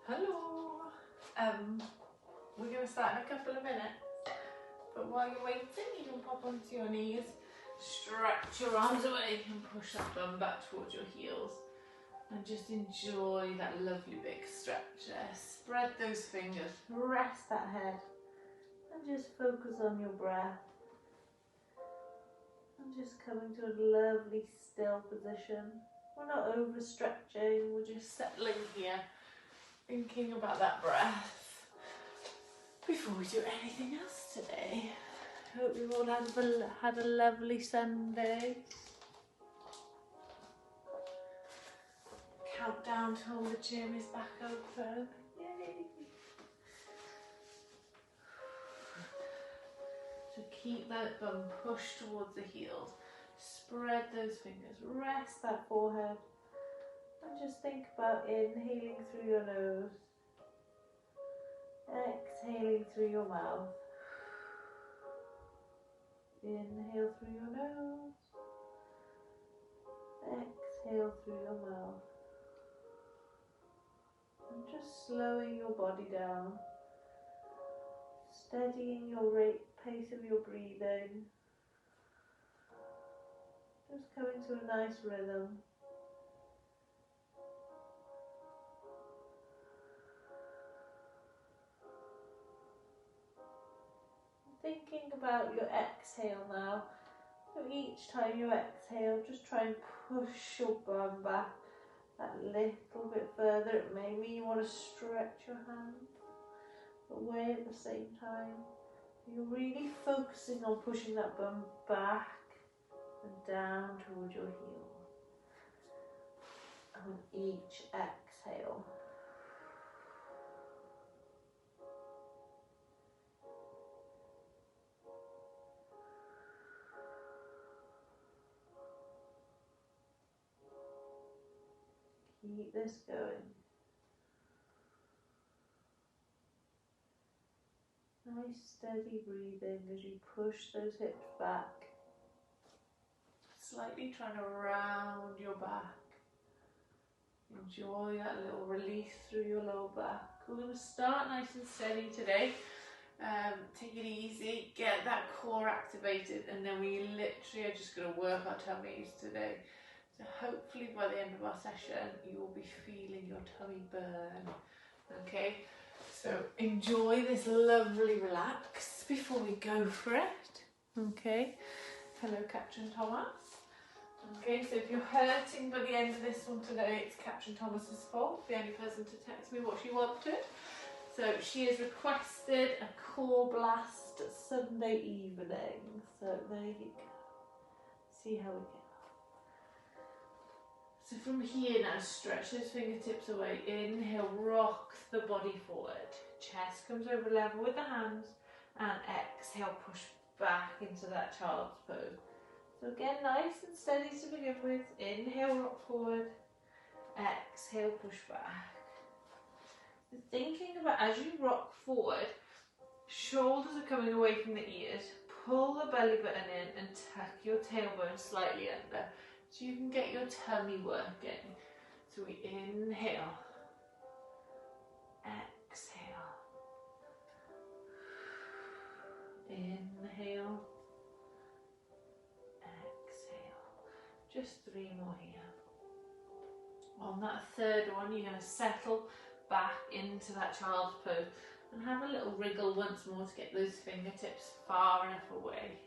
Hello. We're going to start in a couple of minutes, but while you're waiting, you can pop onto your knees, stretch your arms away and push that bum back towards your heels, and just enjoy that lovely big stretch there. Spread those fingers, rest that head, and just focus on your breath. And just coming to a lovely still position. We're not overstretching, we're just settling here, thinking about that breath before we do anything else today. Hope you've all had a lovely Sunday. Countdown till the gym is back open. Yay! So keep that bum pushed towards the heels. Spread those fingers, rest that forehead, and just think about inhaling through your nose, exhaling through your mouth. Inhale through your nose, exhale through your mouth. And just slowing your body down, steadying your pace of your breathing. Just coming to a nice rhythm. Thinking about your exhale now. So each time you exhale, just try and push your bum back that little bit further. Maybe you want to stretch your hands away at the same time. You're really focusing on pushing that bum back and down towards your heels. And with each exhale, keep this going. Nice steady breathing as you push those hips back. Slightly trying to round your back. Enjoy that little release through your lower back. We're going to start nice and steady today. Take it easy, get that core activated, and then we literally are just going to work our tummies today. So hopefully by the end of our session, you will be feeling your tummy burn. Okay, so enjoy this lovely relax before we go for it. Okay, hello Captain Thomas. Okay, so if you're hurting by the end of this one today, it's Captain Thomas's fault, the only person to text me what she wanted. So she has requested a core blast Sunday evening. So there you go. See how we get on. So from here now, stretch those fingertips away. Inhale, rock the body forward. Chest comes over level with the hands. And exhale, push back into that child's pose. So again, nice and steady to begin with. Inhale, rock forward. Exhale, push back. So thinking about as you rock forward, shoulders are coming away from the ears. Pull the belly button in and tuck your tailbone slightly under so you can get your tummy working. So we inhale. Exhale. Inhale. Just 3 more here. On that third one, you're going to settle back into that child's pose and have a little wriggle once more to get those fingertips far enough away.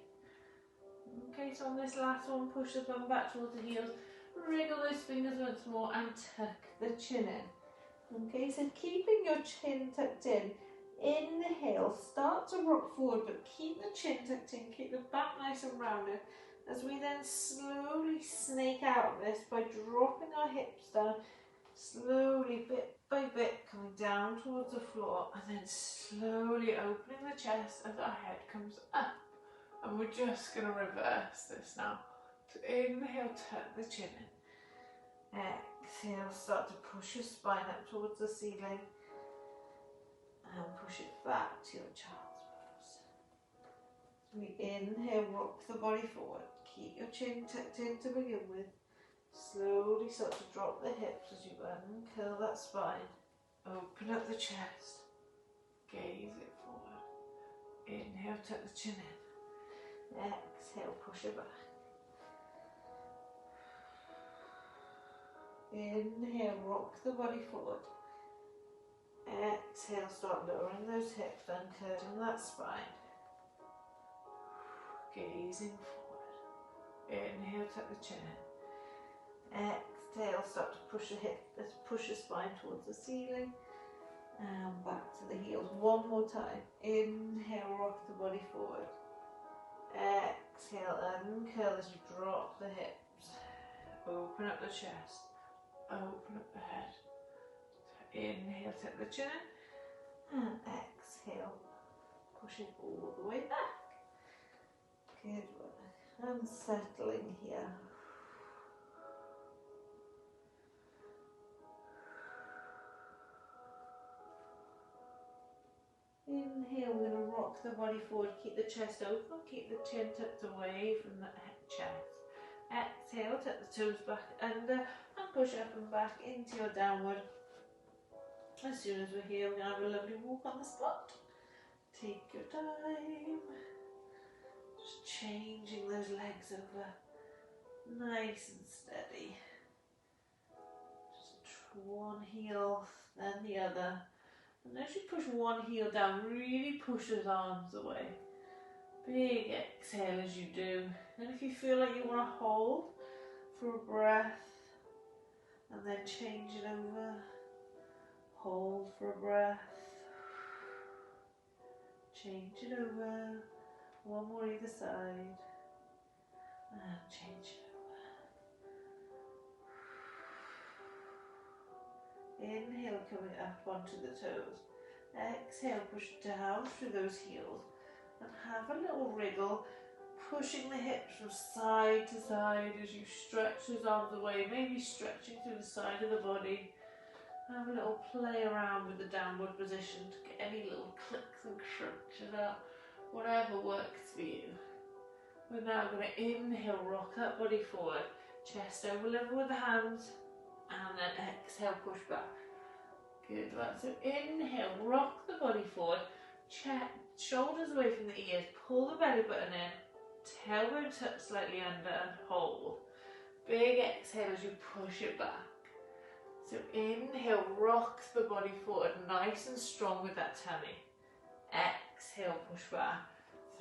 Okay, so on this last one, push the bum back towards the heels, wriggle those fingers once more and tuck the chin in. Okay, so keeping your chin tucked in, inhale, start to rock forward, but keep the chin tucked in, keep the back nice and rounded. As we then slowly snake out of this by dropping our hips down, slowly, bit by bit, coming down towards the floor, and then slowly opening the chest as our head comes up. And we're just going to reverse this now. So inhale, tuck the chin in. Exhale, start to push your spine up towards the ceiling. And push it back to your child's pose. So we inhale, rock the body forward. Keep your chin tucked in to begin with. Slowly start to drop the hips as you uncurl that spine. Open up the chest. Gaze it forward. Inhale, tuck the chin in. Exhale, push it back. Inhale, rock the body forward. Exhale, start lowering those hips and curling that spine. Gazing forward. Inhale, tuck the chin in. Exhale, start to push the hip, let's push the spine towards the ceiling. And back to the heels. One more time. Inhale, rock the body forward. Exhale, uncurl as you drop the hips. Open up the chest. Open up the head. Inhale, tuck the chin in. And exhale, pushing all the way back. Good work. And settling here. Inhale, we're going to rock the body forward, keep the chest open, keep the chin tucked away from the chest. Exhale, tuck the toes back under and push up and back into your downward. As soon as we're here, we're going to have a lovely walk on the spot. Take your time. Just changing those legs over. Nice and steady. Just one heel, then the other. And as you push one heel down, really push those arms away. Big exhale as you do. And if you feel like you want to hold for a breath, and then change it over. Hold for a breath. Change it over. One more either side. And change it over. Inhale, coming up onto the toes. Exhale, push down through those heels. And have a little wriggle, pushing the hips from side to side as you stretch those arms away, maybe stretching through the side of the body. Have a little play around with the downward position to get any little clicks and crunches out, whatever works for you. We're now going to inhale, rock that body forward, chest over level with the hands, and then exhale, push back. Good work. So inhale, rock the body forward, shoulders away from the ears, pull the belly button in, tailbone tucked slightly under and hold. Big exhale as you push it back. So inhale, rocks the body forward, nice and strong with that tummy. Exhale, push back.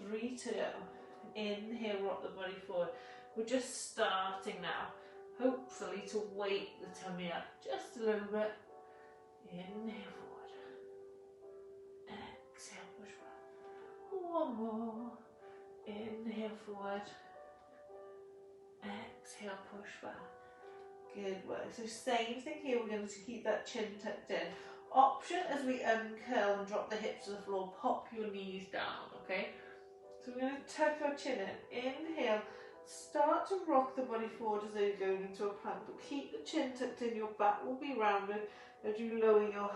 3 to go. Inhale, rock the body forward. We're just starting now, hopefully to wake the tummy up just a little bit. Inhale forward. Exhale, push back. One more. Inhale forward. Exhale, push back. Good work. So same thing here, we're going to keep that chin tucked in. Option as we uncurl and drop the hips to the floor, pop your knees down, okay? So we're going to tuck our chin in. Inhale, start to rock the body forward as though you're going into a plank, but keep the chin tucked in, your back will be rounded as you lower your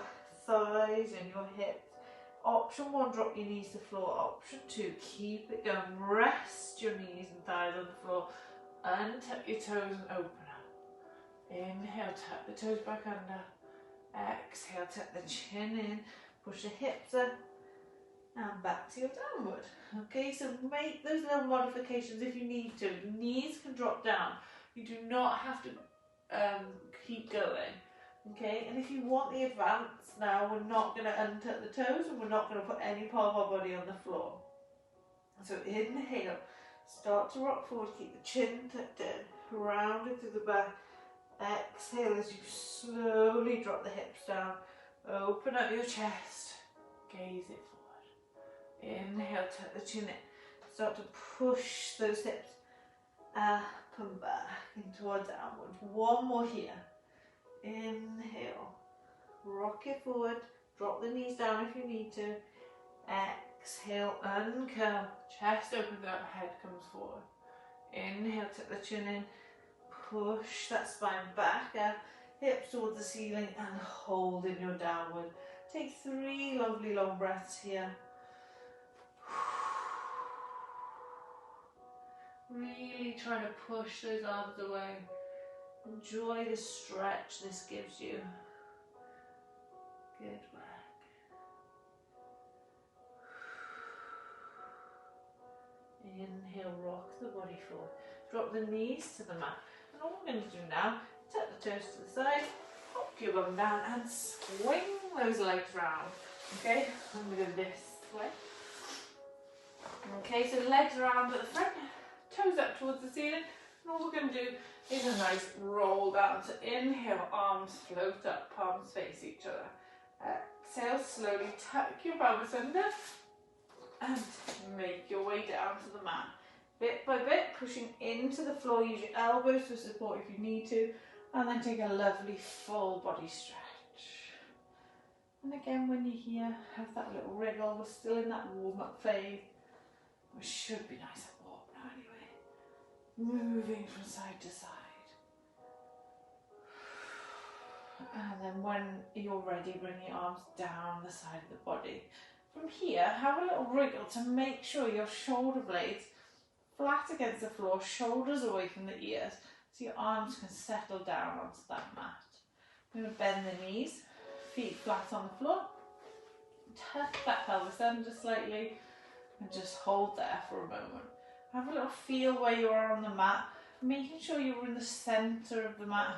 thighs and your hips. Option 1, drop your knees to the floor. Option 2, keep it going. Rest your knees and thighs on the floor. Untuck your toes and open up. Inhale, tuck the toes back under. Exhale, tuck the chin in. Push the hips up and back to your downward. Okay, so make those little modifications if you need to. Knees can drop down. You do not have to keep going. Okay, and if you want the advance now, we're not going to untuck the toes and we're not going to put any part of our body on the floor. So inhale, start to rock forward, keep the chin tucked in, rounded through the back. Exhale as you slowly drop the hips down, open up your chest, gaze it forward. Inhale, tuck the chin in, start to push those hips up and back into our downward. One more here. Inhale, rock it forward, drop the knees down if you need to. Exhale, uncurl, chest opens up, head comes forward. Inhale, tuck the chin in, push that spine back up, hips towards the ceiling and hold in your downward. Take 3 lovely long breaths here. Really trying to push those arms away. Enjoy the stretch this gives you. Good work. Inhale, rock the body forward. Drop the knees to the mat. And all we're going to do now, tuck the toes to the side, hop your bum down and swing those legs round. Okay, I'm going to go this way. Okay, so legs around at the front, toes up towards the ceiling. And all we're going to do is a nice roll down. So inhale, arms float up, palms face each other. Exhale, slowly tuck your pelvis under and make your way down to the mat. Bit by bit, pushing into the floor. Use your elbows for support if you need to. And then take a lovely full body stretch. And again, when you're here, have that little wriggle. We're still in that warm-up phase. It should be nice and warm now anyway. Moving from side to side. And then when you're ready, bring your arms down the side of the body. From here, have a little wriggle to make sure your shoulder blades flat against the floor, shoulders away from the ears, so your arms can settle down onto that mat. I'm going to bend the knees, feet flat on the floor. Tuck that pelvis under slightly and just hold there for a moment. Have a little feel where you are on the mat, making sure you're in the centre of the mat.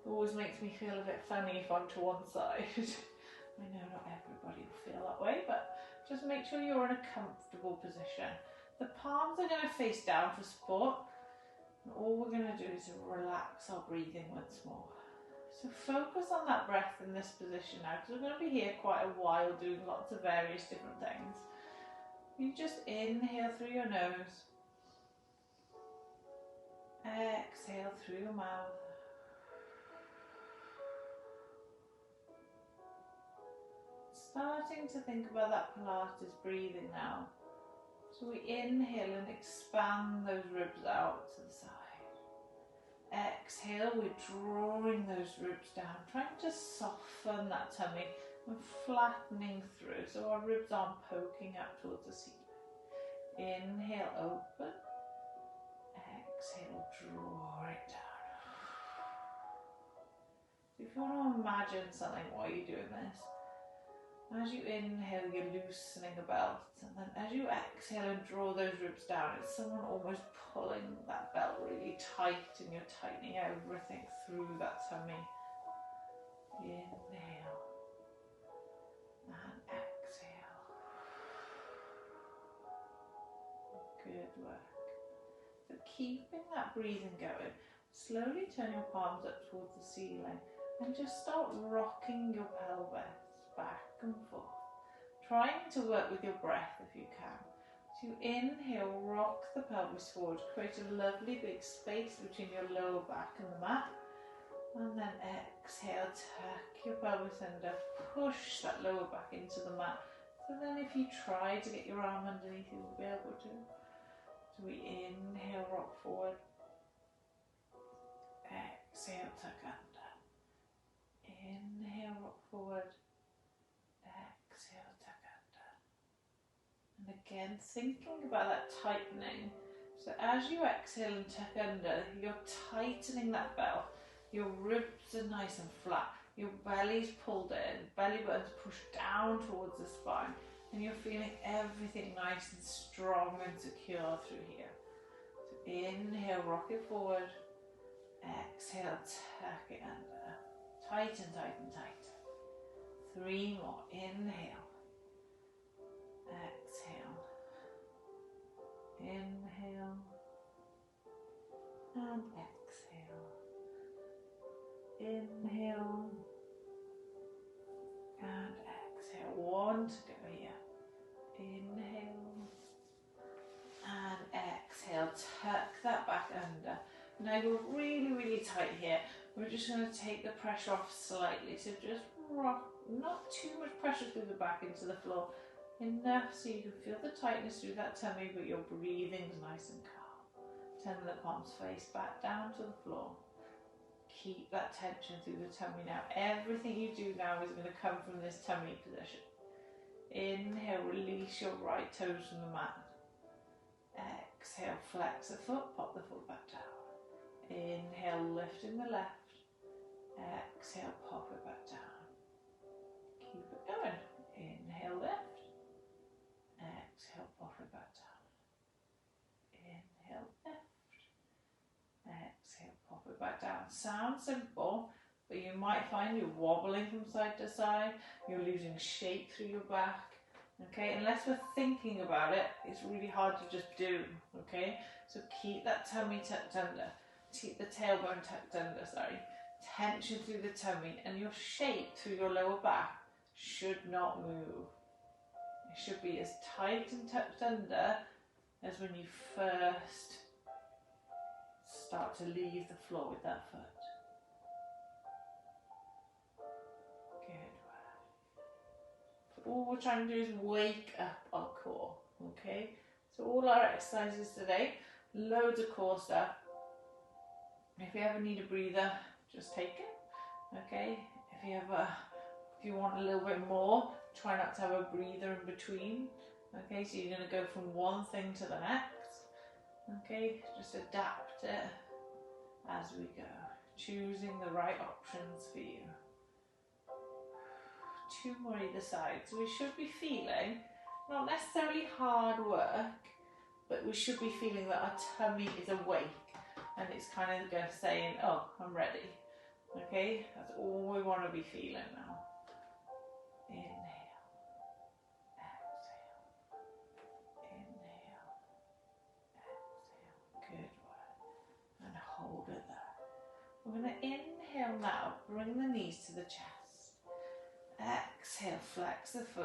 It always makes me feel a bit funny if I'm to one side. I know not everybody will feel that way, but just make sure you're in a comfortable position. The palms are going to face down for support, and all we're going to do is relax our breathing once more. So focus on that breath in this position now, because we're going to be here quite a while doing lots of various different things. You just inhale through your nose, exhale through your mouth. Starting to think about that Pilates breathing now. So we inhale and expand those ribs out to the side. Exhale, we're drawing those ribs down, trying to soften that tummy and flattening through so our ribs aren't poking up towards the ceiling. Inhale, open. Exhale, draw it down. So if you want to imagine something while you're doing this, as you inhale, you're loosening the belt, and then as you exhale and draw those ribs down, it's someone almost pulling that belt really tight, and you're tightening everything through that tummy. Inhale and exhale. Good work. So keeping that breathing going, slowly turn your palms up towards the ceiling and just start rocking your pelvis back and forth, trying to work with your breath if you can. So you inhale, rock the pelvis forward, create a lovely big space between your lower back and the mat, and then exhale, tuck your pelvis under, push that lower back into the mat. So then if you try to get your arm underneath, you will be able to. So we inhale, rock forward, exhale, tuck under, inhale, rock forward, exhale, tuck under. And again, thinking about that tightening. So as you exhale and tuck under, you're tightening that belt. Your ribs are nice and flat. Your belly's pulled in, belly button's pushed down towards the spine, and you're feeling everything nice and strong and secure through here. So inhale, rock it forward. Exhale, tuck it under. Tighten, tighten, tighten. 3 more. Inhale. Exhale. Inhale. And exhale. Inhale. And exhale. 1 to go here. Inhale. And exhale. Tuck that back under. Now you're really, really tight here. We're just going to take the pressure off slightly. So just rock, not too much pressure through the back into the floor. Enough so you can feel the tightness through that tummy, but your breathing's nice and calm. Turn the palms face back down to the floor. Keep that tension through the tummy now. Everything you do now is going to come from this tummy position. Inhale, release your right toes from the mat. Exhale, flex the foot, pop the foot back down. Inhale, lifting the left. Exhale, pop it back down. Keep it going. Inhale, lift. Exhale, pop it back down. Inhale, lift. Exhale, pop it back down. Sounds simple, but you might find you're wobbling from side to side, you're losing shape through your back. Okay, unless we're thinking about it, it's really hard to just do. Okay, so keep that tummy tucked under, keep the tailbone tucked under, sorry. Tension through the tummy, and your shape through your lower back should not move. It should be as tight and tucked under as when you first start to leave the floor with that foot. Good. All we're trying to do is wake up our core, okay? So all our exercises today, loads of core stuff. If you ever need a breather, just take it, okay? If you want a little bit more, try not to have a breather in between, okay? So you're going to go from one thing to the next, okay? Just adapt it as we go, choosing the right options for you. 2 more either side. So we should be feeling, not necessarily hard work, but we should be feeling that our tummy is awake and it's kind of saying, oh, I'm ready. Okay, that's all we want to be feeling now. Inhale, exhale, inhale, exhale. Good work. And hold it there. We're going to inhale now, bring the knees to the chest. Exhale, flex the feet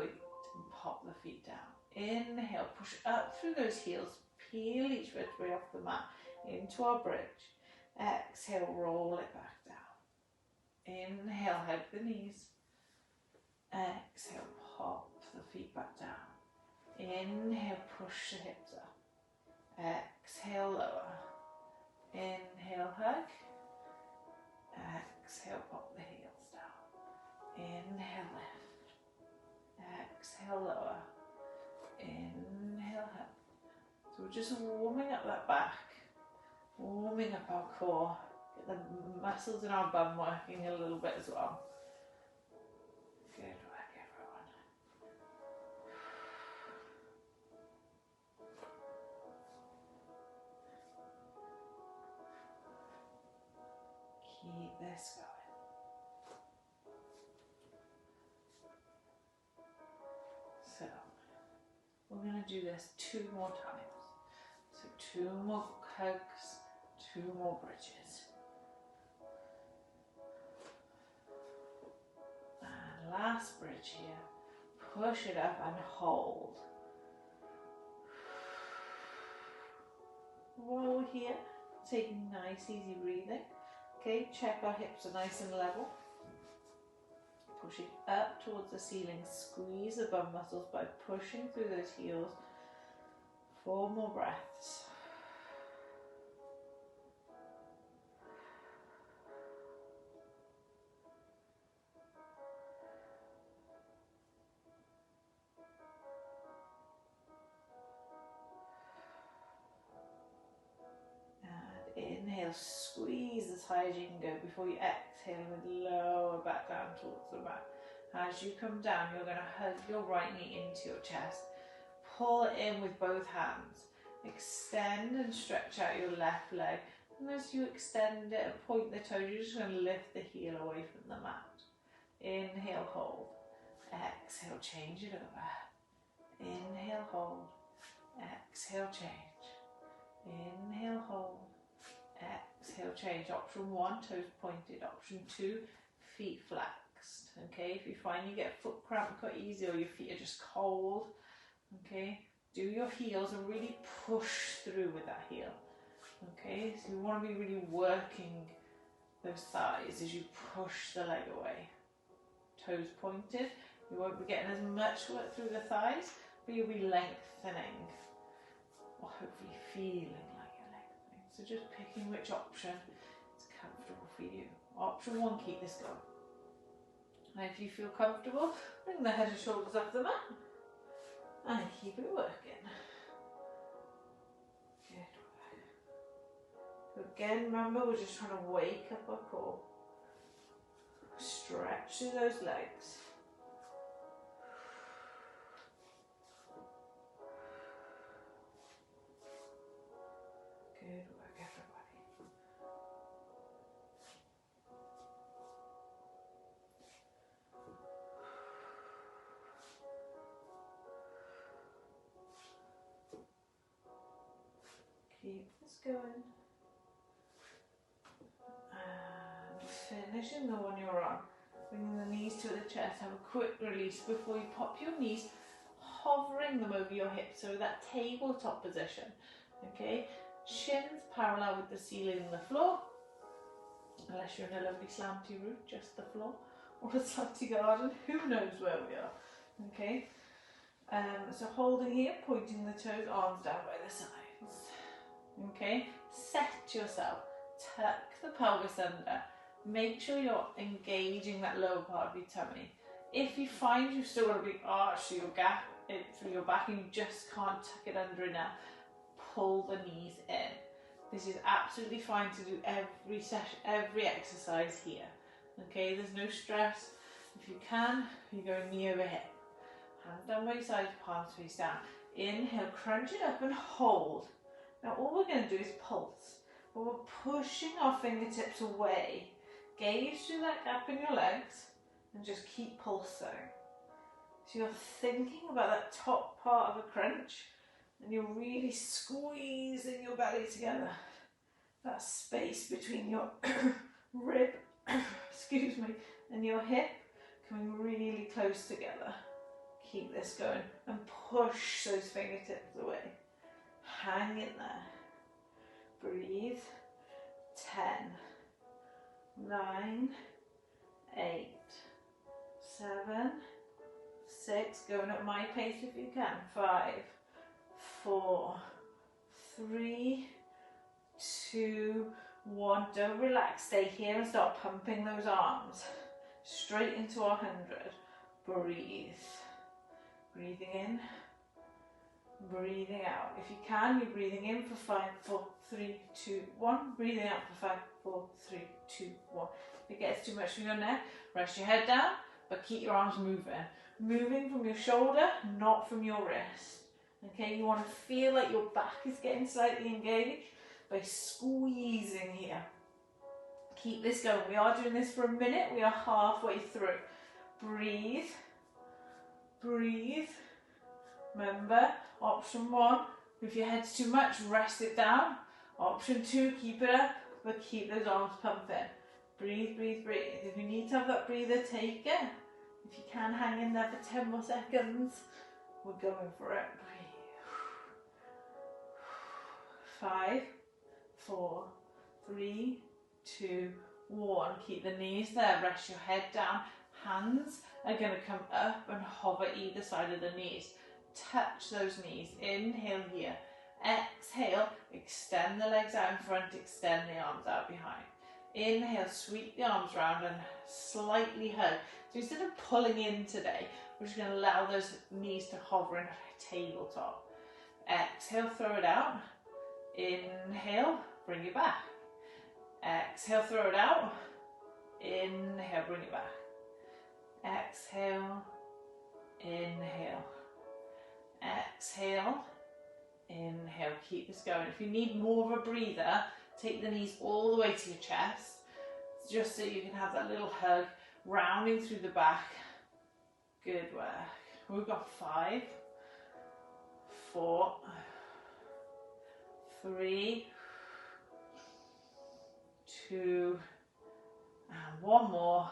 and pop the feet down. Inhale, push up through those heels, peel each vertebrae off the mat into our bridge. Exhale, roll it back down. Inhale, hug the knees. Exhale, pop the feet back down. Inhale, push the hips up. Exhale, lower. Inhale, hug. Exhale, pop the heels down. Inhale, lift. Exhale, lower. Inhale, hug. So we're just warming up that back, warming up our core. Get the muscles in our bum working a little bit as well. Good work, everyone. Keep this going. So, we're going to do this 2 more times. So 2 more hugs, 2 more bridges. And last bridge here. Push it up and hold. While we're here, taking nice easy breathing. Okay, check our hips are nice and level. Pushing up towards the ceiling, squeeze the bum muscles by pushing through those heels. 4 more breaths. And inhale, squeeze as high as you can go before you exhale and lower back down towards the mat. As you come down, you're going to hug your right knee into your chest. Pull it in with both hands. Extend and stretch out your left leg. And as you extend it and point the toes, you're just going to lift the heel away from the mat. Inhale, hold. Exhale, change it over. Inhale, hold. Exhale, change. Inhale, hold. Exhale, change. Option 1, toes pointed. Option 2, feet flexed. Okay, if you find you get foot cramp quite easy or your feet are just cold, okay, do your heels and really push through with that heel. Okay, so you want to be really working those thighs as you push the leg away. Toes pointed. You won't be getting as much work through the thighs, but you'll be lengthening, or hopefully feeling like you're lengthening. So just picking which option is comfortable for you. Option 1, keep this going. And if you feel comfortable, bring the head and shoulders off the mat and keep it working. Good work. So again, remember, we're just trying to wake up our core. Stretch through those legs. Keep this going. And finishing the one you're on. Bringing the knees to the chest. Have a quick release before you pop your knees, hovering them over your hips, so that tabletop position. Okay, shins parallel with the ceiling and the floor, unless you're in a lovely slanty roof, just the floor, or a slanty garden, who knows where we are. Okay, so holding here, pointing the toes, arms down by the sides. Okay, set yourself, tuck the pelvis under, make sure you're engaging that lower part of your tummy. If you find you've still got a big arch through your gap, through your back, and you just can't tuck it under enough, pull the knees in. This is absolutely fine to do every session, every exercise here. Okay, there's no stress. If you can, you go knee over hip. Hands down by your side, palms face down. Inhale, crunch it up and hold. Now all we're going to do is pulse, but we're pushing our fingertips away. Gaze through that gap in your legs and just keep pulsing. So you're thinking about that top part of a crunch and you're really squeezing your belly together. That space between your rib, excuse me, and your hip coming really close together. Keep this going and push those fingertips away. Hang in there. Breathe. 10, 9, 8, 7, 6, going at my pace if you can. 5, 4, 3, 2, 1. Don't relax. Stay here and start pumping those arms straight into our 100. Breathe. Breathing in. Breathing out. If you can, you're breathing in for 5, 4, 3, 2, 1. Breathing out for 5, 4, 3, 2, 1. If it gets too much from your neck, rest your head down, but keep your arms moving. Moving from your shoulder, not from your wrist. Okay, you want to feel like your back is getting slightly engaged by squeezing here. Keep this going. We are doing this for a minute. We are halfway through. Breathe. Breathe. Remember, option 1, if your head's too much, rest it down. Option 2, keep it up, but keep those arms pumping. Breathe, breathe, breathe. If you need to have that breather, take it. If you can, hang in there for 10 more seconds. We're going for it. Breathe. 5, 4, 3, 2, 1. Keep the knees there. Rest your head down. Hands are going to come up and hover either side of the knees. Touch those knees. Inhale here. Exhale, extend the legs out in front, extend the arms out behind. Inhale, sweep the arms round and slightly hug. So instead of pulling in today, we're just going to allow those knees to hover in a tabletop. Exhale, throw it out. Inhale, bring it back. Exhale, throw it out. Inhale, bring it back. Exhale, inhale. Exhale, inhale. Keep this going. If you need more of a breather, take the knees all the way to your chest, just so you can have that little hug rounding through the back. Good work. We've got 5, 4, 3, 2, and 1 more.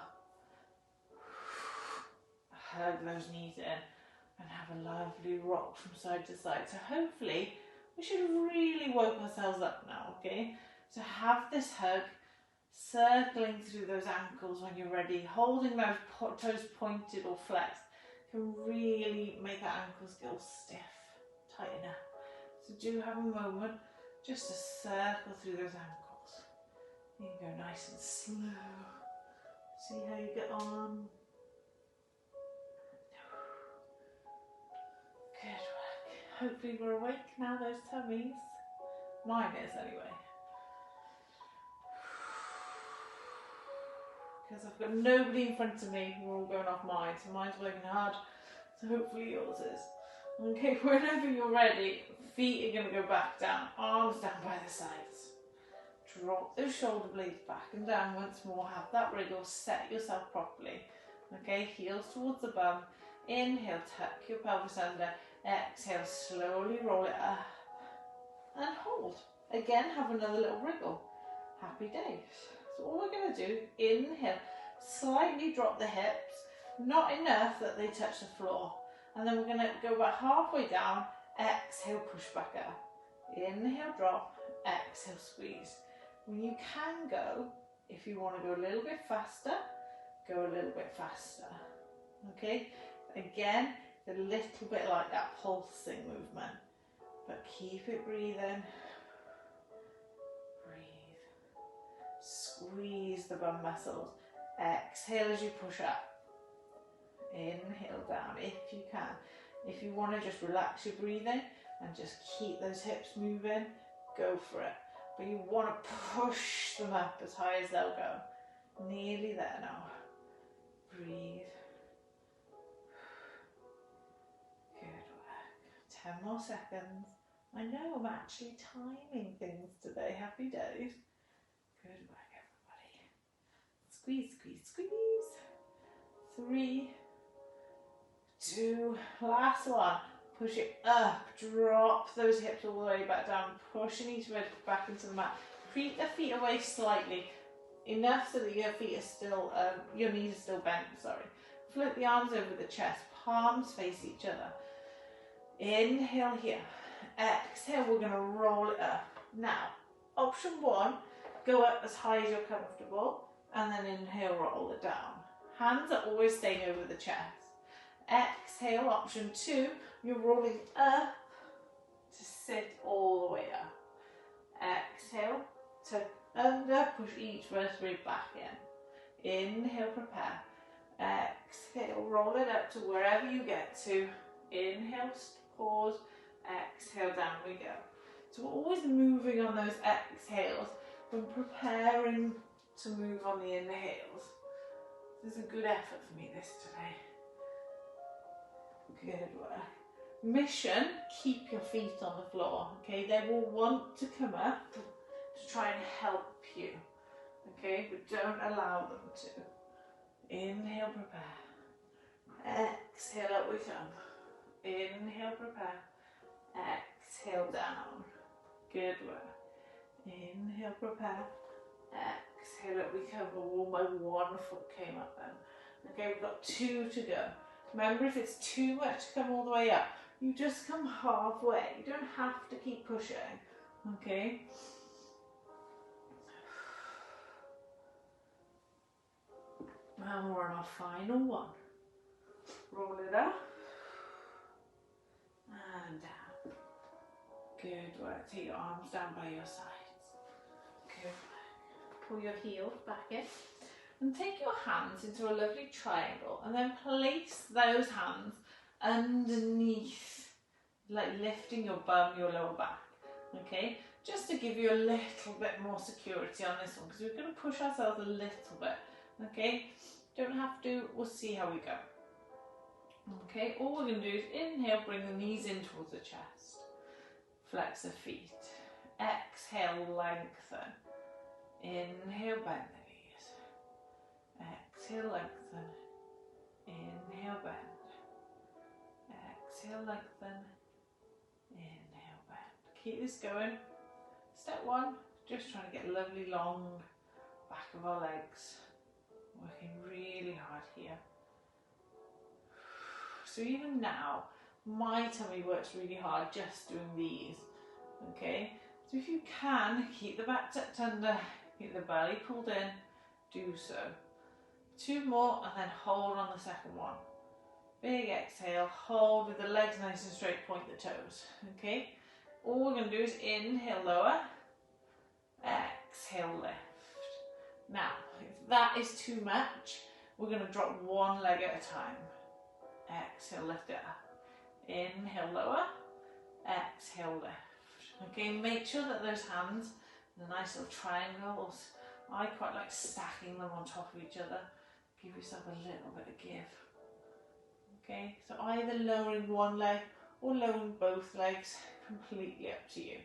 Hug those knees in and have a lovely rock from side to side. So hopefully we should have really woke ourselves up now, okay? So have this hug, circling through those ankles when you're ready, holding those toes pointed or flexed can really make our ankles go stiff, tighten up. So do have a moment just to circle through those ankles. You can go nice and slow. See how you get on. Good work. Hopefully we're awake now, those tummies. Mine is anyway. Because I've got nobody in front of me, we're all going off mine, so mine's working hard, so hopefully yours is. Okay, whenever you're ready, feet are going to go back down, arms down by the sides. Drop those shoulder blades back and down once more, have that wriggle, set yourself properly. Okay, heels towards the bum, inhale, tuck your pelvis under, exhale, slowly roll it up and hold Again, have another little wriggle. Happy days. So all we're going to do, inhale, slightly drop the hips, not enough that they touch the floor. And then we're going to go about halfway down, exhale, push back up. Inhale, drop, exhale, squeeze. When you can go, if you want to go a little bit faster, go a little bit faster. Okay? Again, a little bit like that pulsing movement, but keep it breathing. Breathe. Squeeze the bum muscles. Exhale as you push up. Inhale down if you can. If you want to just relax your breathing and just keep those hips moving, go for it. But you want to push them up as high as they'll go. Nearly there now. Breathe. Good work. 10 more seconds. I know I'm actually timing things today. Happy days. Good work, everybody. Squeeze, squeeze, squeeze. 3, 2, last one. Push it up, drop those hips all the way back down, pushing each rib back into the mat. Creep the feet away slightly, enough so that your feet are still, your knees are still bent, sorry. Flip the arms over the chest, palms face each other. Inhale here. Exhale, we're going to roll it up. Now, option 1, go up as high as you're comfortable, and then inhale, roll it down. Hands are always staying over the chest. Exhale, option 2, you're rolling up to sit all the way up. Exhale, to under, push each vertebrae back in. Inhale, prepare. Exhale, roll it up to wherever you get to. Inhale, pause. Exhale, down we go. So we're always moving on those exhales when preparing to move on the inhales. This is a good effort for me this today. Good work. Mission, keep your feet on the floor, okay? They will want to come up to try and help you, okay? But don't allow them to. Inhale, prepare. Exhale, up we come. Inhale, prepare. Exhale, down. Good work. Inhale, prepare. Exhale, up we come. Oh, my 1 foot came up then. Okay, we've got 2 to go. Remember, if it's too much to come all the way up, you just come halfway. You don't have to keep pushing, okay? And we're on our final one. Roll it up. And down. Good work. Take your arms down by your sides. Good work. Pull your heels back in. And take your hands into a lovely triangle and then place those hands underneath, like lifting your bum, your lower back, okay? Just to give you a little bit more security on this one, because we're going to push ourselves a little bit, okay? Don't have to, we'll see how we go. Okay, all we're going to do is inhale, bring the knees in towards the chest, flex the feet, exhale, lengthen, inhale, bend the knees. Exhale, lengthen. Inhale, bend. Exhale, lengthen. Inhale, bend. Keep this going. Step 1, just trying to get lovely long back of our legs. Working really hard here. So even now, my tummy works really hard just doing these. Okay? So if you can, keep the back tucked under, keep the belly pulled in, do so. 2 more and then hold on the second one. Big exhale, hold with the legs nice and straight, point the toes. Okay? All we're going to do is inhale, lower, exhale, lift. Now, if that is too much, we're going to drop one leg at a time. Exhale, lift it up. Inhale, lower, exhale, lift. Okay, make sure that those hands in a nice little triangle. I quite like stacking them on top of each other. Give yourself a little bit of give. Okay, so either lowering one leg or lowering both legs, completely up to you.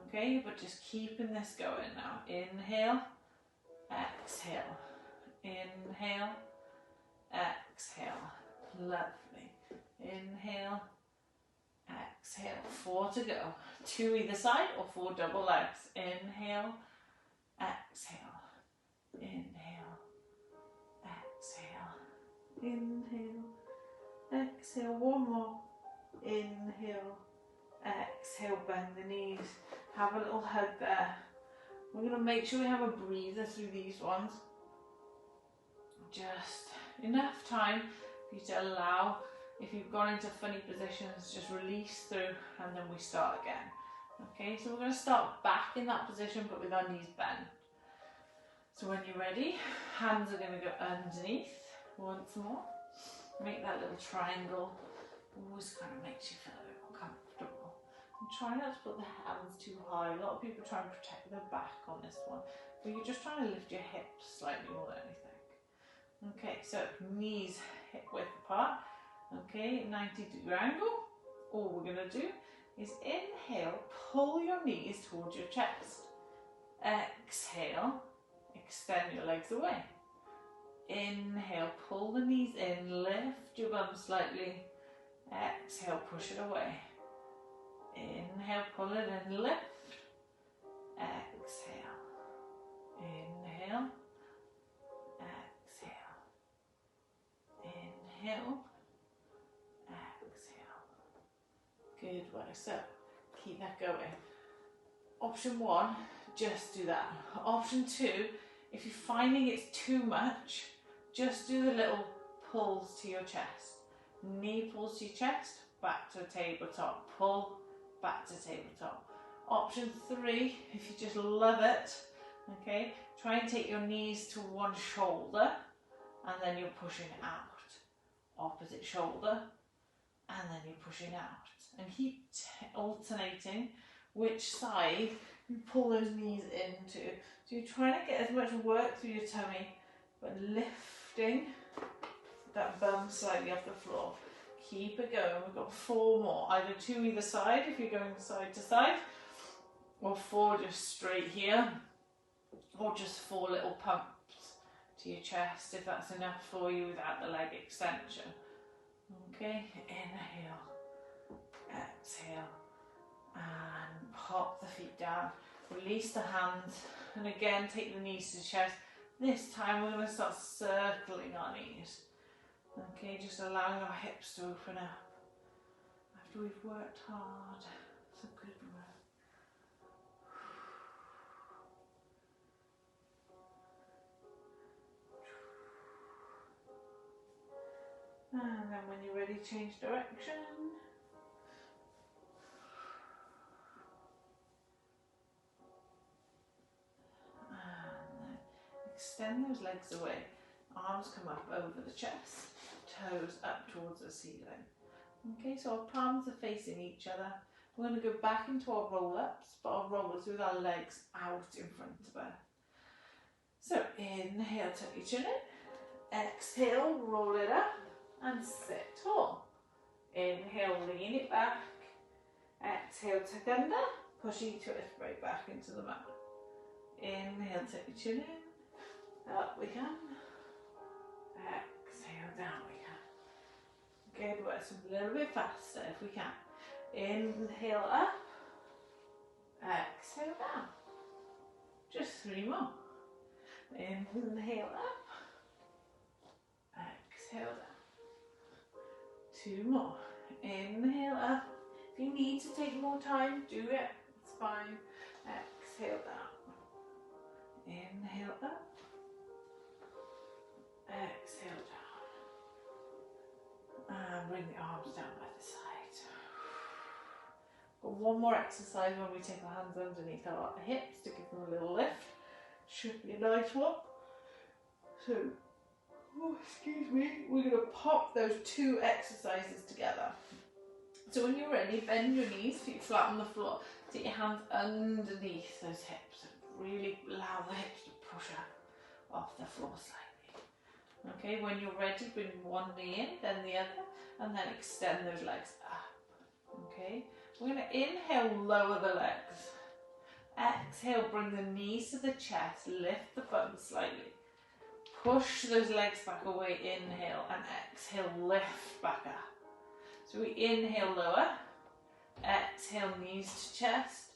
Okay, but just keeping this going now. Inhale, exhale. Inhale, exhale. Lovely. Inhale, exhale, 4 to go. 2 either side or 4 double legs. Inhale, exhale, inhale, exhale, inhale, exhale. One more. Inhale, exhale, bend the knees. Have a little hug there. We're going to make sure we have a breather through these ones. Just enough time for you to allow, if you've gone into funny positions, just release through and then we start again. Okay, so we're going to start back in that position but with our knees bent. So when you're ready, hands are going to go underneath once more. Make that little triangle. Always kind of makes you feel a bit more comfortable. And try not to put the hands too high. A lot of people try and protect their back on this one, but you're just trying to lift your hips slightly more than anything. Okay, so knees hip width apart. Okay, 90-degree angle. All we're going to do is inhale, pull your knees towards your chest. Exhale, extend your legs away. Inhale, pull the knees in, lift your bum slightly. Exhale, push it away. Inhale, pull it in, lift. Exhale. Inhale. Exhale. Inhale. Exhale. Good work. So keep that going. Option 1, just do that. Option 2, if you're finding it's too much, just do the little pulls to your chest. Knee pulls to your chest, back to tabletop. Pull, back to tabletop. Option 3, if you just love it, okay, try and take your knees to one shoulder and then you're pushing out. Opposite shoulder and then you're pushing out. And keep alternating which side you pull those knees into. So you're trying to get as much work through your tummy, but lifting that bum slightly off the floor. Keep it going. We've got 4 more. Either 2 either side if you're going side to side, or 4 just straight here, or just 4 little pumps to your chest if that's enough for you without the leg extension. Okay, inhale, exhale, and pop the feet down. Release the hands, and again take the knees to the chest. This time we're going to start circling our knees. Okay, just allowing our hips to open up after we've worked hard. Some good breath. And then when you're ready, change direction. And then extend those legs away. Arms come up over the chest. Toes up towards the ceiling. Okay, so our palms are facing each other. We're going to go back into our roll-ups, but our roll-ups with our legs out in front of us. So inhale, tuck your chin in. Exhale, roll it up and sit tall. Inhale, lean it back. Exhale, tuck under. Push each twist right back into the mat. Inhale, tuck your chin in. Up we come. Exhale, down we come. Good work, so a little bit faster if we can. Inhale up, exhale down. Just 3 more. Inhale up, exhale down. 2 more. Inhale up. If you need to take more time, do it. It's fine. Exhale down. Inhale up. Exhale down. And bring the arms down by the side. Got 1 more exercise when we take our hands underneath our hips to give them a little lift. Should be a nice one. So, excuse me, we're going to pop those 2 exercises together. So when you're ready, bend your knees, feet flat on the floor. Take your hands underneath those hips. Really allow the hips to push up off the floor slightly. Okay, when you're ready, bring one knee in, then the other, and then extend those legs up. Okay, we're going to inhale, lower the legs. Exhale, bring the knees to the chest, lift the bum slightly. Push those legs back away, inhale, and exhale, lift back up. So we inhale, lower, Exhale, knees to chest.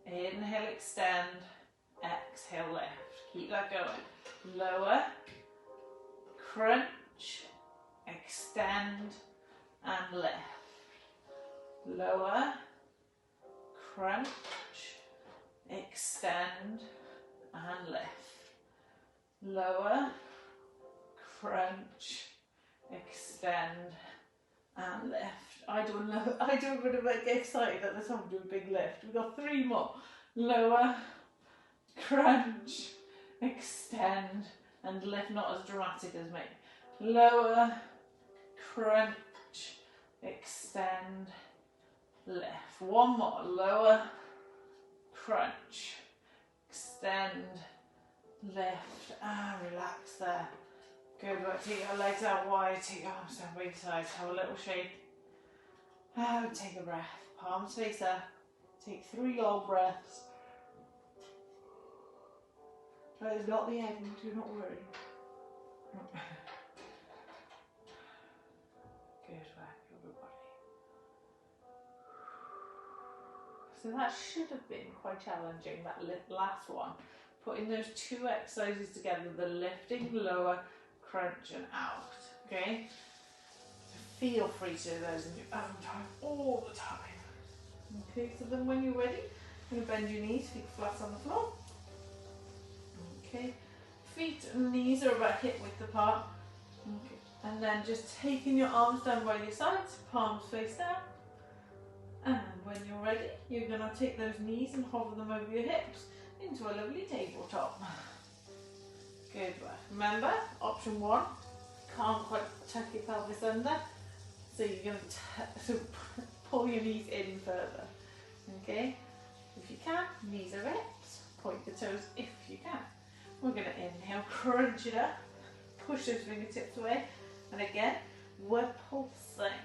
Inhale, extend. Exhale, lift. Keep that going. Lower, crunch, extend, and lift. Lower, crunch, extend, and lift. Lower, crunch, extend, and lift. I don't get excited at the time to do a big lift. We've got 3 more. Lower, crunch, extend, and lift. Not as dramatic as me. Lower, crunch, extend, lift. 1 more. Lower, crunch, extend, lift, and relax there. Good work. Take your legs out wide, take your arms down by your sides, have a little shake. And take a breath. Palms face up. Take 3 long breaths. That is not the end, do not worry. Good work, everybody. So that should have been quite challenging, that last one. Putting those 2 exercises together, the lifting, lower, crunch and out, okay? So feel free to do those in your own time, all the time. Okay, so then when you're ready, you're going to bend your knees, feet flat on the floor. Okay, feet and knees are about hip width apart. Okay, and then just taking your arms down by your sides, palms face down. And when you're ready, you're going to take those knees and hover them over your hips into a lovely tabletop. Good work. Remember, option 1, can't quite tuck your pelvis under, so you're going to pull your knees in further. Okay, if you can, knees are hips, point your toes if you can. We're going to inhale, crunch it up, push those fingertips away, and again, we're pulsing.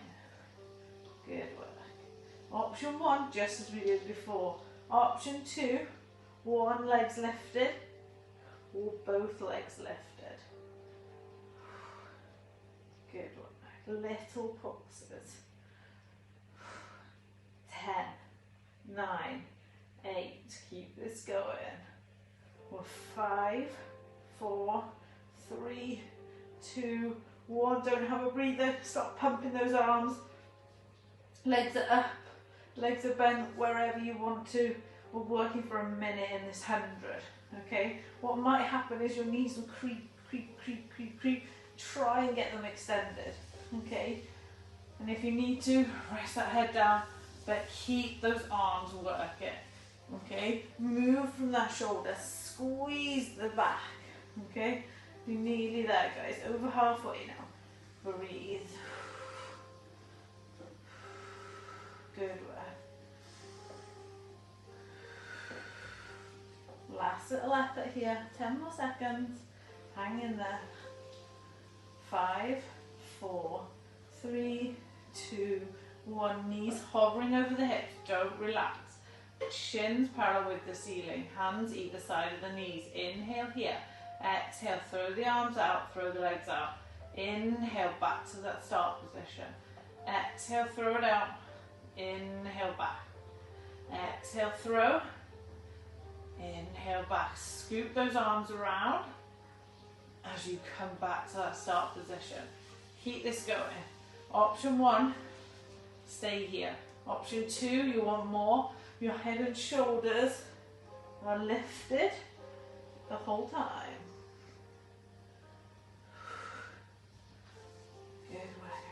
Good work. Option 1, just as we did before. Option 2, one leg's lifted, or both legs lifted. Good work. Little pulses. 10, 9, 8. Keep this going. We're 5, 4, 3, 2, 1. Don't have a breather. Stop pumping those arms. Legs are up. Legs are bent wherever you want to. We're working for a minute in this 100. Okay? What might happen is your knees will creep, creep, creep, creep, creep. Try and get them extended. Okay? And if you need to, rest that head down, but keep those arms working. Okay? Move from that shoulder. Squeeze the back. Okay? You're nearly there, guys. Over halfway now. Breathe. Good work. Last little effort here. 10 more seconds. Hang in there. 5, 4, 3, 2, 1. Knees hovering over the hips. Don't relax. Shins parallel with the ceiling. Hands either side of the knees. Inhale here. Exhale. Throw the arms out. Throw the legs out. Inhale back to that start position. Exhale. Throw it out. Inhale back. Exhale. Throw. Inhale back. Scoop those arms around as you come back to that start position. Keep this going. Option 1, stay here. Option 2, you want more. Your head and shoulders are lifted the whole time. Good work,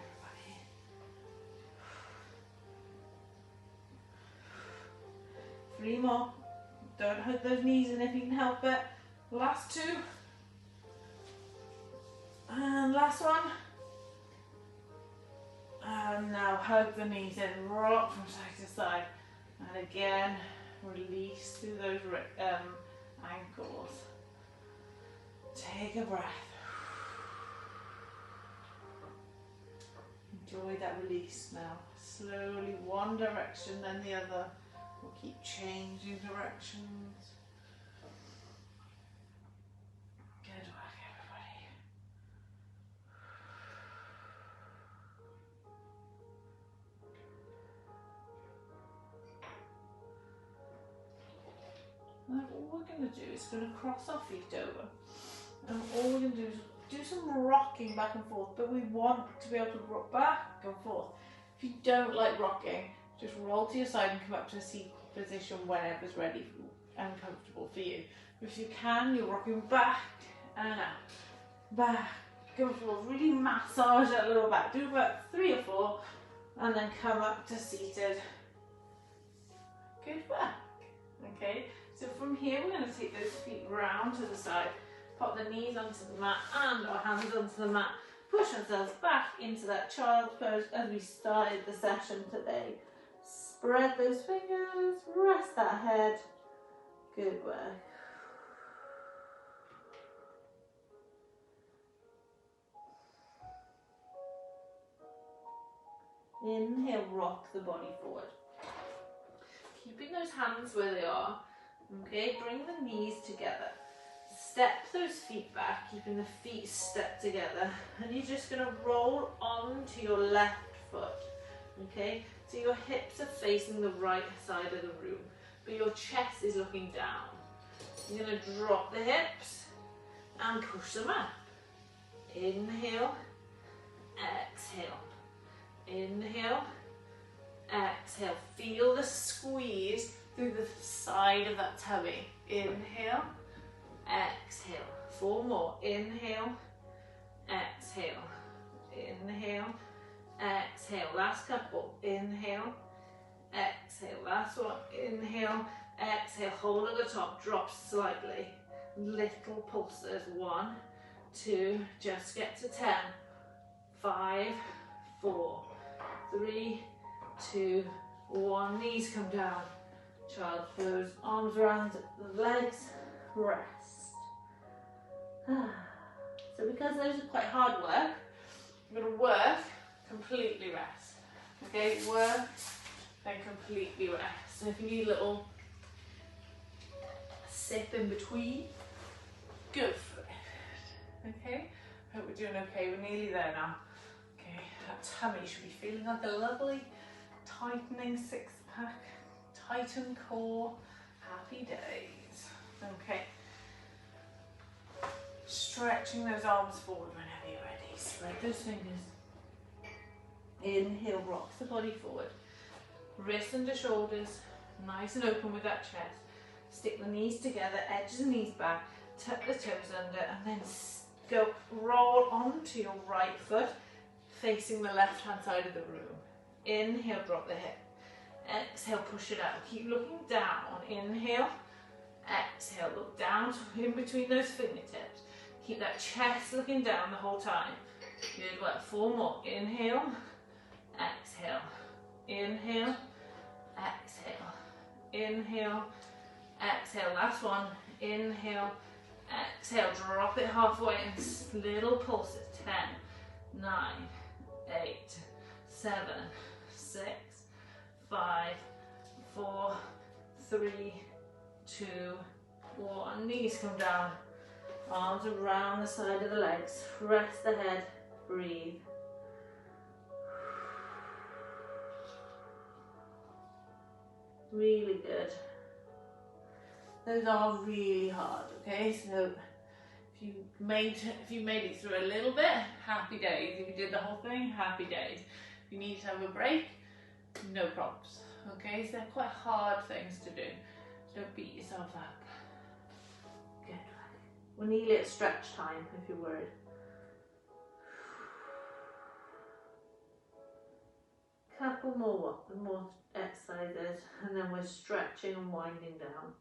everybody. 3 more. Don't hug those knees in if you can help it. Last 2. And last one. And now hug the knees in, rock from side to side. And again, release through those ankles. Take a breath. Enjoy that release now. Slowly one direction, then the other. We'll keep changing directions. Good work, everybody. we're going to do is going to cross our feet over. And all we're going to do is do some rocking back and forth, but we want to be able to rock back and forth. If you don't like rocking, just roll to your side and come up to a seat position whenever's ready and comfortable for you. If you can, you're rocking back and out, back, and forth. Really massage that lower back. Do about 3 or 4 and then come up to seated. Good work. Okay, so from here we're going to take those feet round to the side, pop the knees onto the mat and our hands onto the mat, push ourselves back into that child's pose as we started the session today. Spread those fingers, rest that head. Good work. Inhale, rock the body forward. Keeping those hands where they are. Okay, bring the knees together. Step those feet back, keeping the feet stepped together. And you're just going to roll onto your left foot. Okay, so your hips are facing the right side of the room, but your chest is looking down. You're going to drop the hips and push them up. Inhale, exhale. Inhale, exhale. Feel the squeeze through the side of that tummy. Inhale, exhale. 4 more. Inhale, exhale. Inhale, exhale. Last couple. Inhale, exhale. Last one. Inhale, exhale. Hold at the top. Drop slightly. Little pulses. 1, 2. Just get to 10. 5, 4, 3, 2, 1. Knees come down. Child's pose. Arms around the legs. Rest. So because those are quite hard work, we're going to work, completely rest. Okay, work, then completely rest. So if you need a little sip in between, go for it. Okay, hope we're doing okay. We're nearly there now. Okay, that tummy should be feeling like a lovely tightening six-pack, tighten core, happy days. Okay, stretching those arms forward whenever you're ready. Spread those fingers. Inhale, rocks the body forward. Wrists under shoulders, nice and open with that chest. Stick the knees together, edge the knees back, tuck the toes under, and then go roll onto your right foot, facing the left-hand side of the room. Inhale, drop the hip. Exhale, push it out. Keep looking down. Inhale, exhale, look down in between those fingertips. Keep that chest looking down the whole time. Good work. 4 more. Inhale, exhale. Inhale, exhale. Inhale, exhale. Last one. Inhale, exhale. Drop it halfway and little pulses. 10, 9, 8, 7, 6, 5, 4, 3, 2, 1. Knees come down. Arms around the side of the legs. Rest the head. Breathe. Really good. Those are really hard, okay? So if you made it through a little bit, happy days. If you did the whole thing, happy days. If you need to have a break, no problems. Okay, so they're quite hard things to do. Don't beat yourself up. Good. We're nearly at stretch time if you're worried. Couple more exercises, and then we're stretching and winding down.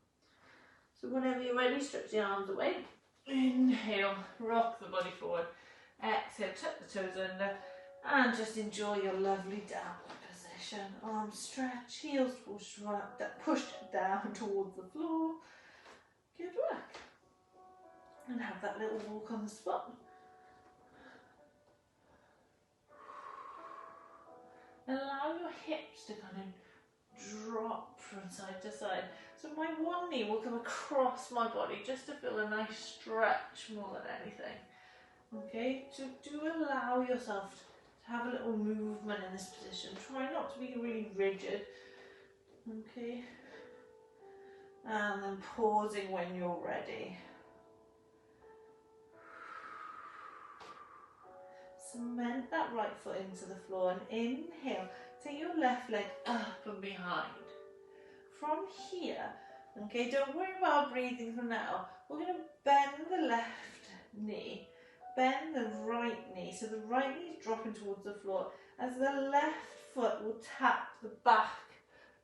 So whenever you're ready, stretch the arms away. Inhale, rock the body forward. Exhale, tuck the toes under, and just enjoy your lovely downward position. Arms stretch, heels pushed down towards the floor. Good work. And have that little walk on the spot. Allow your hips to kind of drop from side to side. So my one knee will come across my body just to feel a nice stretch more than anything. Okay, so do allow yourself to have a little movement in this position. Try not to be really rigid. Okay, And then pausing when you're ready. Cement that right foot into the floor and inhale. Take your left leg up and behind. From here, okay, don't worry about breathing for now. We're going to bend the left knee, bend the right knee. So the right knee is dropping towards the floor as the left foot will tap the back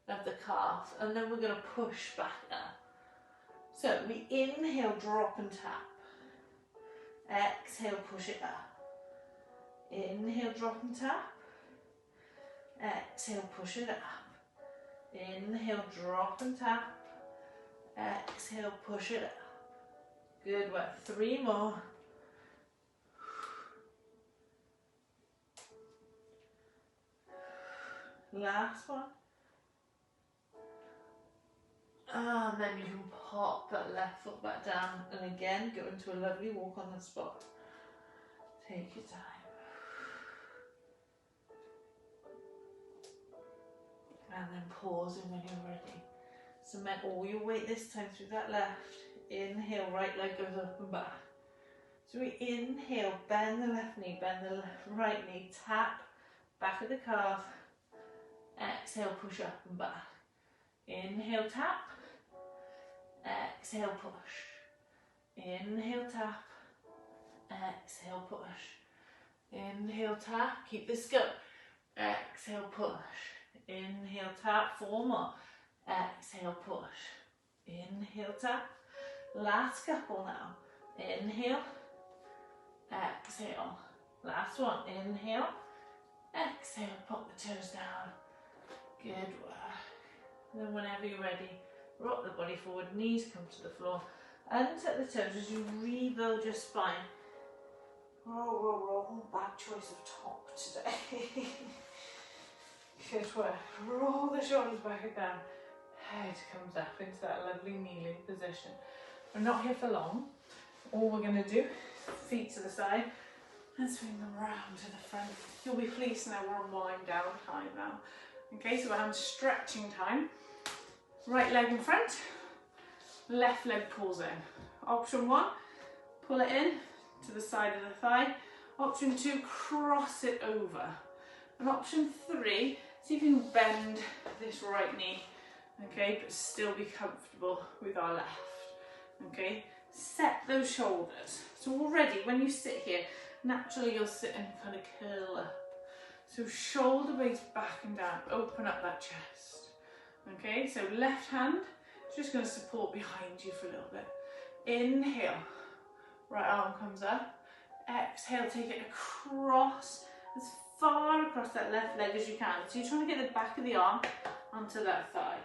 of the calf, and then we're going to push back up. So we inhale, drop and tap. Exhale, push it up. Inhale, drop and tap. Exhale, push it up. Inhale, drop and tap. Exhale, push it up. Good work. 3 more. Last one. And then you can pop that left foot back down and again go into a lovely walk on the spot. Take your time. And then pausing when you're ready. Cement all your weight this time through that left. Inhale, right leg goes up and back. So we inhale, bend the left knee, bend the right knee, tap, back of the calf. Exhale, push up and back. Inhale, tap. Exhale, push. Inhale, tap. Exhale, push. Inhale, tap. Keep this going. Exhale, push. Inhale, tap. 4 more. Exhale, push. Inhale, tap. Last couple now. Inhale. Exhale. Last one. Inhale. Exhale. Pop the toes down. Good work. And then whenever you're ready, rock the body forward, knees come to the floor. Untuck the toes as you rebuild your spine. Roll, roll, roll. Bad choice of top today. Good work. Roll the shoulders back and down. Head comes up into that lovely kneeling position. We're not here for long. All we're going to do, feet to the side and swing them around to the front. You'll be pleased now we're on wind down time now. Okay, so we're having stretching time. Right leg in front, left leg pulls in. Option 1, pull it in to the side of the thigh. Option 2, cross it over. And option 3, see if you can bend this right knee, okay, but still be comfortable with our left. Okay, set those shoulders. So already when you sit here, naturally you'll sit and kind of curl up. So shoulder blades back and down, open up that chest. Okay, so left hand, just going to support behind you for a little bit. Inhale, right arm comes up. Exhale, take it across, as far across that left leg as you can. So you're trying to get the back of the arm onto that thigh.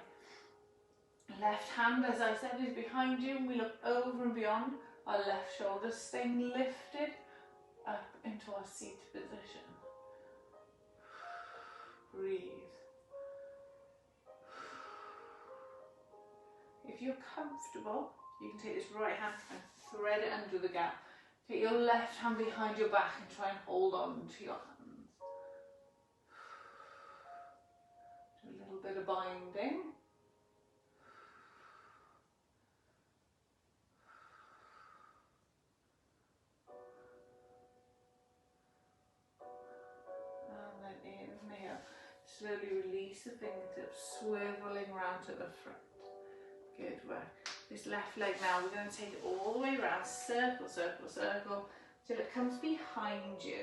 Left hand, as I said, is behind you, and we look over and beyond our left shoulder, staying lifted up into our seat position. Breathe. If you're comfortable, you can take this right hand and thread it under the gap. Take your left hand behind your back and try and hold on to your hands. Do a little bit of binding. Slowly release the fingertips, swiveling round to the front. Good work. This left leg now, we're going to take it all the way around, circle, circle, circle, till it comes behind you.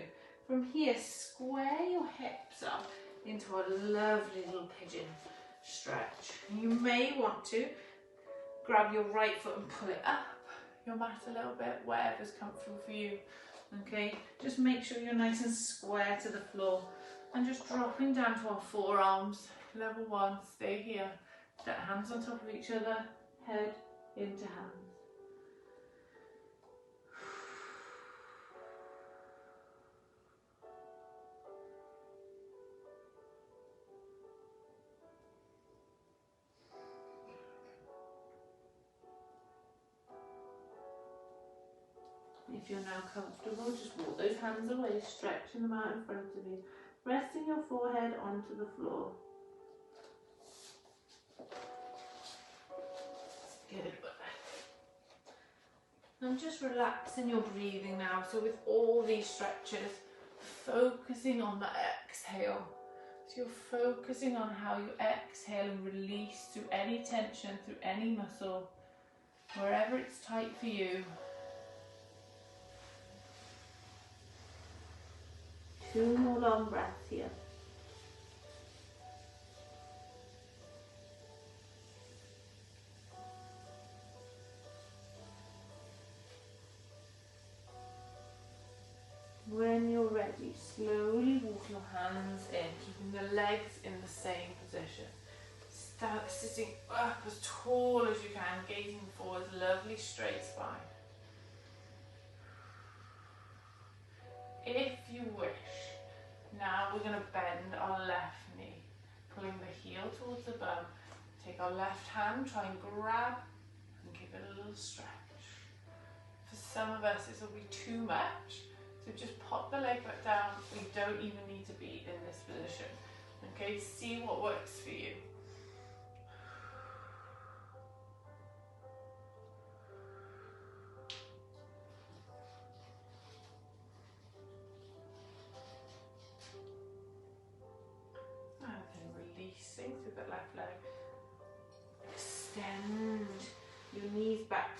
From here, square your hips up into a lovely little pigeon stretch. You may want to grab your right foot and pull it up your mat a little bit, whatever's comfortable for you. Okay, just make sure you're nice and square to the floor. And just dropping down to our forearms, level 1, stay here. Set hands on top of each other, head into hands. If you're now comfortable, just walk those hands away, stretching them out in front of you. Resting your forehead onto the floor. Good work. I'm just relaxing your breathing now. So with all these stretches, focusing on the exhale. So you're focusing on how you exhale and release through any tension, through any muscle, wherever it's tight for you. 2 more long breaths here. When you're ready, slowly walk your hands in, keeping the legs in the same position. Start sitting up as tall as you can, gazing forward, lovely straight spine. If you wish, now we're going to bend our left knee, pulling the heel towards the bum. Take our left hand, try and grab, and give it a little stretch. For some of us, this will be too much. So just pop the leg back down. We don't even need to be in this position. Okay, see what works for you. And then releasing through the left leg. Extend your knees back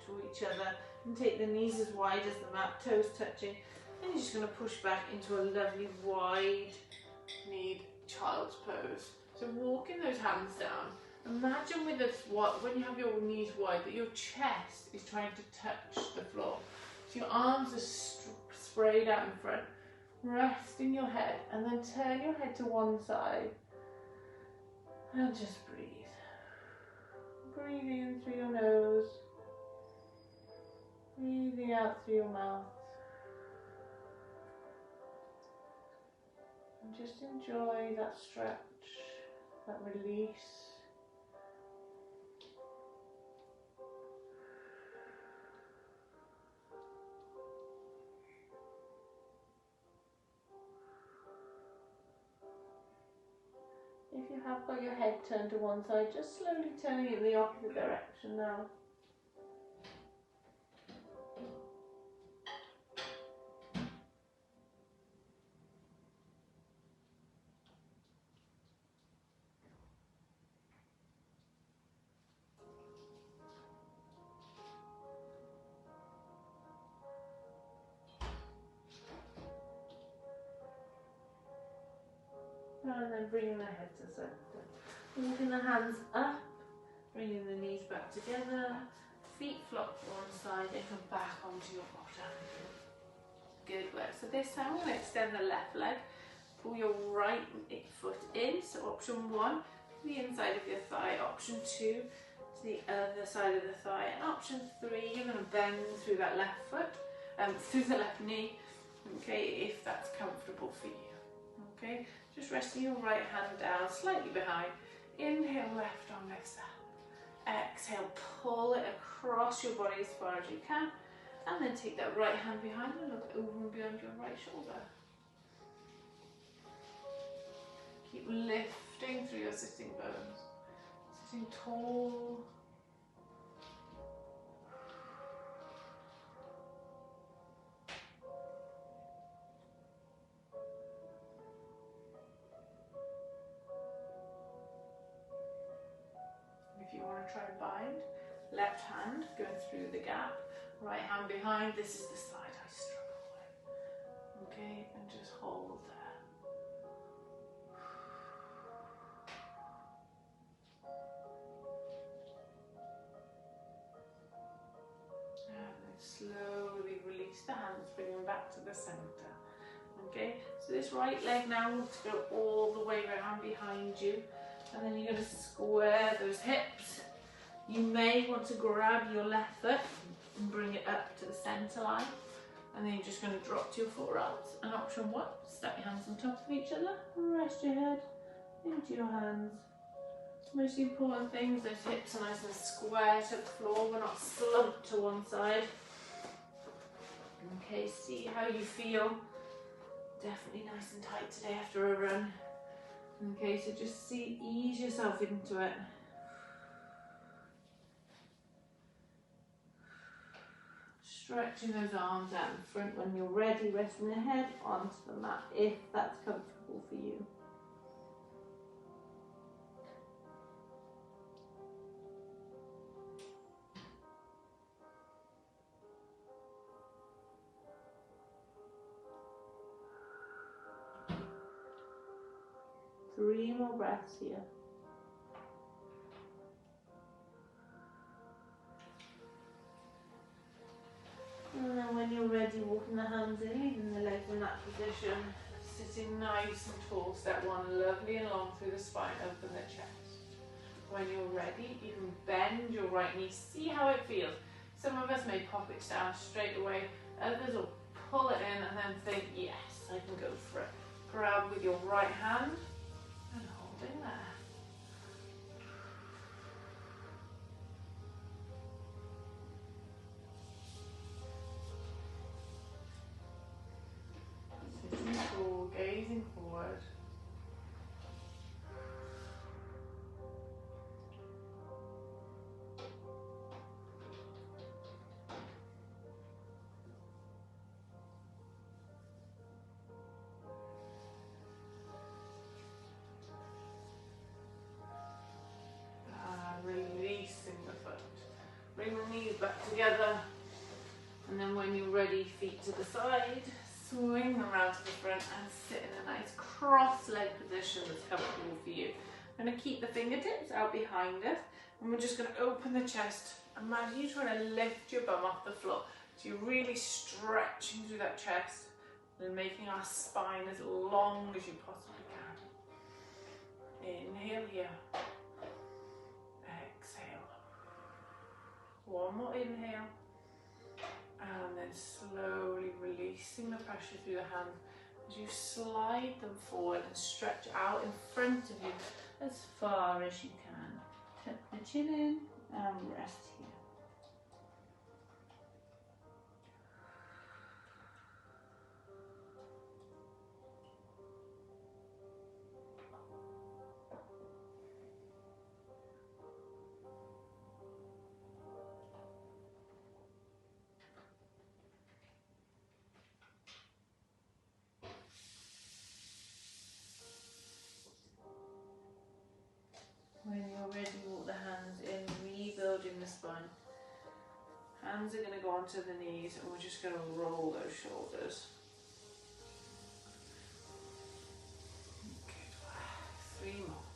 to each other. And take the knees as wide as the mat, toes touching. And you're just going to push back into a lovely wide kneed child's pose. So walking those hands down. Imagine with this, when you have your knees wide, that your chest is trying to touch the floor. So your arms are sprayed out in front. Resting your head and then turn your head to one side. And just breathe. Breathing in through your nose. Breathing out through your mouth. And just enjoy that stretch, that release. If you have got your head turned to one side, just slowly turning it in the opposite direction now. And then bringing the head to center. Moving the hands up, bringing the knees back together, feet flop to one side and come back onto your bottom. Good work. So this time we're going to extend the left leg. Pull your right foot in. So option 1 to the inside of your thigh. Option 2 to the other side of the thigh. And option 3, you're going to bend through that left foot, through the left knee. Okay, if that's comfortable for you. Okay. Just resting your right hand down, slightly behind. Inhale, left arm lifts up. Exhale, pull it across your body as far as you can. And then take that right hand behind and look over and beyond your right shoulder. Keep lifting through your sitting bones. Sitting tall. If you want to try and bind, left hand going through the gap, right hand behind. This is the side I struggle with. Okay, and just hold there. And then slowly release the hands, bring them back to the center. Okay, so this right leg now wants to go all the way around behind you. And then you're going to square those hips. You may want to grab your left foot and bring it up to the centre line. And then you're just going to drop to your forearms. And option 1, stack your hands on top of each other. Rest your head into your hands. Most important things, those hips are nice and square to the floor. We're not slumped to one side. Okay, see how you feel. Definitely nice and tight today after a run. Okay, so just ease yourself into it. Stretching those arms out in front. When you're ready, resting the head onto the mat if that's comfortable for you. Three more breaths here. And then when you're ready, walking the hands in, leaving the legs in that position. Sitting nice and tall, step one, lovely and long through the spine, open the chest. When you're ready, you can bend your right knee, see how it feels. Some of us may pop it down straight away, others will pull it in and then think, yes, I can go for it. Grab with your right hand and hold in there. Sitting tall, gazing forward. Releasing the foot. Bring the knees back together. And then when you're ready, feet to the side. Swing them around to the front and sit in a nice cross-leg position that's comfortable for you. I'm going to keep the fingertips out behind us and we're just going to open the chest. Imagine you're trying to lift your bum off the floor. So you're really stretching through that chest and making our spine as long as you possibly can. Inhale here. Exhale. One more inhale. And then slowly releasing the pressure through the hands as you slide them forward and stretch out in front of you as far as you can. Tuck the chin in and rest here. When you're ready, walk the hands in, rebuilding the spine. Hands are going to go onto the knees and we're just going to roll those shoulders. Good. 3 more.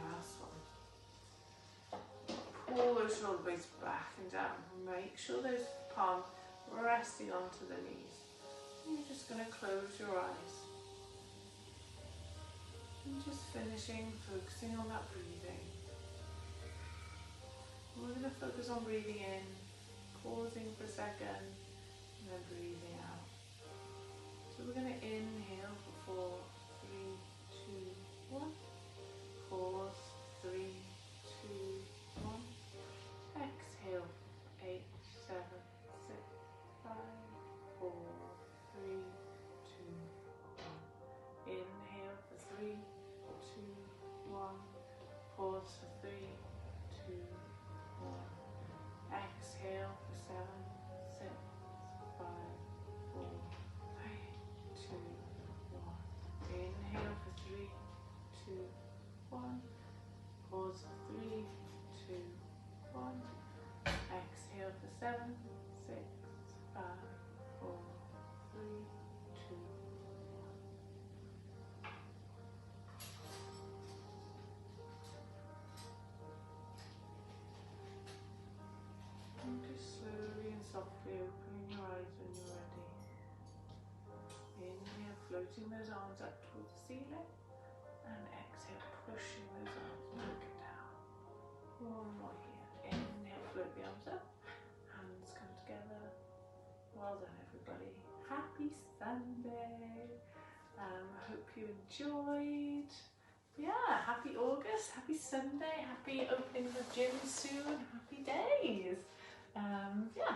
Last one. Pull those shoulder blades back and down. Make sure those palms resting onto the knees. And you're just going to close your eyes. And just finishing, focusing on that breathing. We're going to focus on breathing in, pausing for a second, and then breathing out. So we're going to inhale for 4, 3, 2, 1. Pause, 3, 2, 1. Exhale, 8, 7, 6, 5, 4, 3, 2, 1. Inhale for 3, 2, 1. Pause for 3, 2, 1. Exhale for 7, 6, 5, 4, 3, 2, 1. Inhale for 3, 2, 1. Pause for 3, 2, 1. Exhale for 7, 6, 5, 4, 3, 2, 1. And just slowly and softly opening your eyes when you're ready. Inhale, floating those arms up towards the ceiling. And exhale, pushing those arms back down. One more here. Inhale, float the arms up. Hands come together. Well done, everybody. Happy Sunday. Hope you enjoyed. Yeah, happy August, happy Sunday, happy opening the gym soon, happy days. Yeah,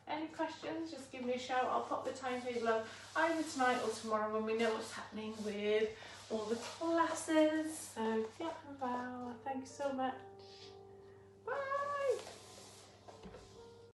any questions, just give me a shout. I'll pop the timetable up either tonight or tomorrow when we know what's happening with